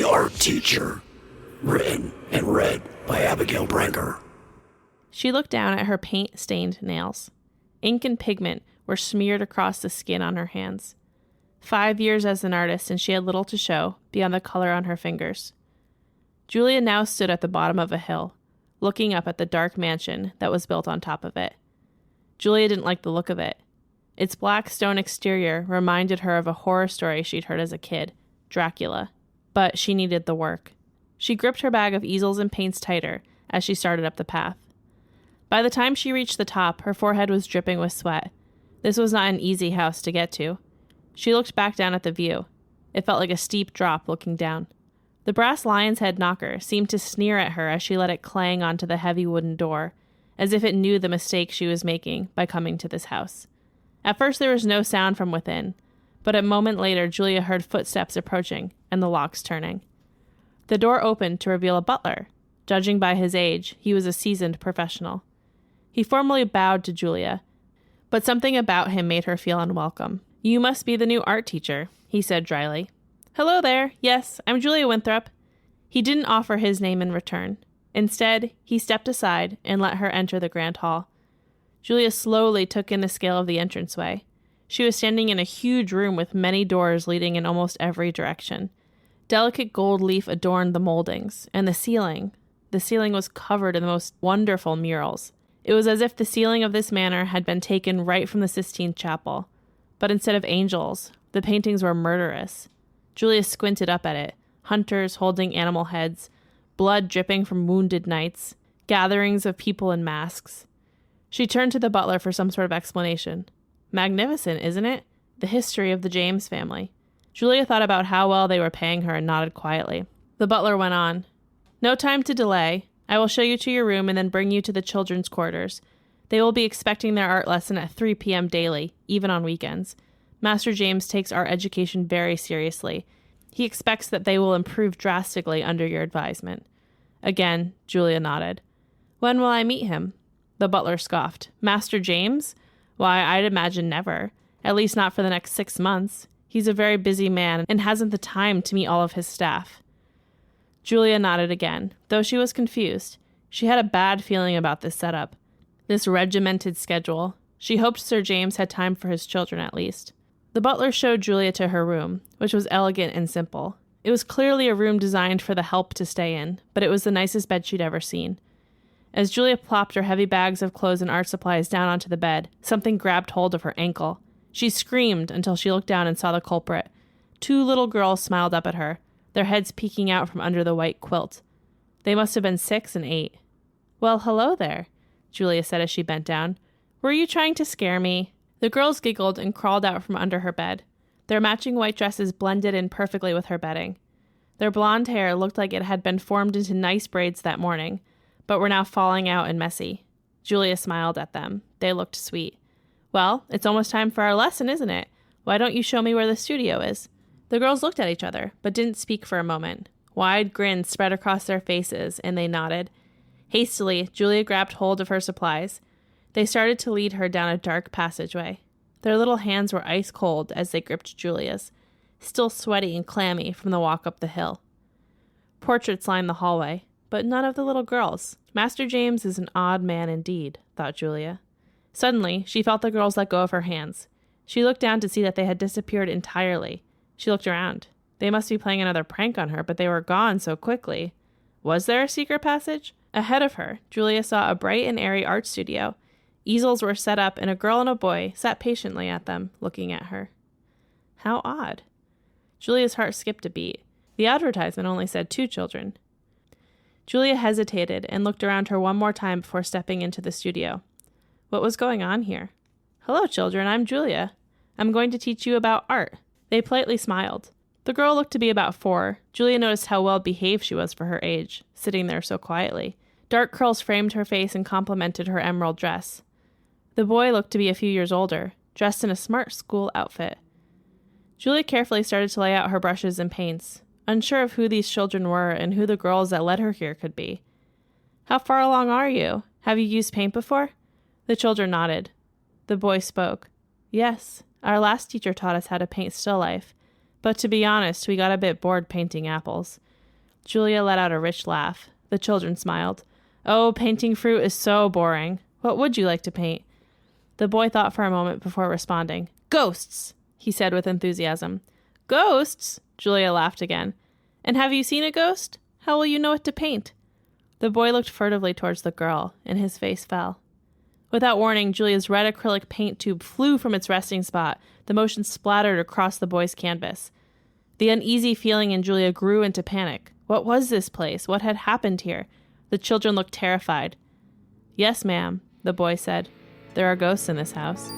The Art Teacher. Written and read by Abby Brenker. She looked down at her paint-stained nails. Ink and pigment were smeared across the skin on her hands. 5 years as an artist, and she had little to show beyond the color on her fingers. Julia now stood at the bottom of a hill, looking up at the dark mansion that was built on top of it. Julia didn't like the look of it. Its black stone exterior reminded her of a horror story she'd heard as a kid, Dracula. But she needed the work. She gripped her bag of easels and paints tighter as she started up the path. By the time she reached the top, her forehead was dripping with sweat. This was not an easy house to get to. She looked back down at the view. It felt like a steep drop looking down. The brass lion's head knocker seemed to sneer at her as she let it clang onto the heavy wooden door, as if it knew the mistake she was making by coming to this house. At first there was no sound from within, but a moment later Julia heard footsteps approaching and the locks turning. The door opened to reveal a butler. Judging by his age, he was a seasoned professional. He formally bowed to Julia, but something about him made her feel unwelcome. "You must be the new art teacher," he said dryly. "Hello there. Yes, I'm Julia Winthrop." He didn't offer his name in return. Instead, he stepped aside and let her enter the grand hall. Julia slowly took in the scale of the entranceway. She was standing in a huge room with many doors leading in almost every direction. Delicate gold leaf adorned the moldings, and the ceiling was covered in the most wonderful murals. It was as if the ceiling of this manor had been taken right from the Sistine Chapel. But instead of angels, the paintings were murderous. Julia squinted up at it. Hunters holding animal heads, blood dripping from wounded knights, gatherings of people in masks. She turned to the butler for some sort of explanation. "Magnificent, isn't it? The history of the James family." Julia thought about how well they were paying her and nodded quietly. The butler went on. "No time to delay. I will show you to your room and then bring you to the children's quarters. They will be expecting their art lesson at 3 p.m. daily, even on weekends. Master James takes art education very seriously. He expects that they will improve drastically under your advisement." Again, Julia nodded. "When will I meet him?" The butler scoffed. "Master James? Why, I'd imagine never. At least not for the next 6 months. He's a very busy man and hasn't the time to meet all of his staff." Julia nodded again, though she was confused. She had a bad feeling about this setup, this regimented schedule. She hoped Sir James had time for his children at least. The butler showed Julia to her room, which was elegant and simple. It was clearly a room designed for the help to stay in, but it was the nicest bed she'd ever seen. As Julia plopped her heavy bags of clothes and art supplies down onto the bed, something grabbed hold of her ankle. She screamed until she looked down and saw the culprit. 2 little girls smiled up at her, their heads peeking out from under the white quilt. They must have been 6 and 8. "Well, hello there," Julia said as she bent down. "Were you trying to scare me?" The girls giggled and crawled out from under her bed. Their matching white dresses blended in perfectly with her bedding. Their blonde hair looked like it had been formed into nice braids that morning, but were now falling out and messy. Julia smiled at them. They looked sweet. "Well, it's almost time for our lesson, isn't it? Why don't you show me where the studio is?" The girls looked at each other, but didn't speak for a moment. Wide grins spread across their faces, and they nodded. Hastily, Julia grabbed hold of her supplies. They started to lead her down a dark passageway. Their little hands were ice cold as they gripped Julia's, still sweaty and clammy from the walk up the hill. Portraits lined the hallway, but none of the little girls. Master James is an odd man indeed, thought Julia. Suddenly, she felt the girls let go of her hands. She looked down to see that they had disappeared entirely. She looked around. They must be playing another prank on her, but they were gone so quickly. Was there a secret passage? Ahead of her, Julia saw a bright and airy art studio. Easels were set up, and a girl and a boy sat patiently at them, looking at her. How odd. Julia's heart skipped a beat. The advertisement only said 2 children. Julia hesitated and looked around her one more time before stepping into the studio. What was going on here? "Hello, children, I'm Julia. I'm going to teach you about art." They politely smiled. The girl looked to be about 4. Julia noticed how well behaved she was for her age, sitting there so quietly. Dark curls framed her face and complemented her emerald dress. The boy looked to be a few years older, dressed in a smart school outfit. Julia carefully started to lay out her brushes and paints, unsure of who these children were and who the girls that led her here could be. "How far along are you? Have you used paint before?" The children nodded. The boy spoke. "Yes, our last teacher taught us how to paint still life, but to be honest, we got a bit bored painting apples. Julia let out a rich laugh. The children smiled. Oh, painting fruit is so boring. What would you like to paint? The boy thought for a moment before responding. Ghosts, he said with enthusiasm. Ghosts? Julia laughed again. And have you seen a ghost? How will you know what to paint? The boy looked furtively towards the girl, and his face fell. Without warning, Julia's red acrylic paint tube flew from its resting spot. The motion splattered across the boy's canvas. The uneasy feeling in Julia grew into panic. What was this place? What had happened here? The children looked terrified. Yes, ma'am, the boy said. There are ghosts in this house.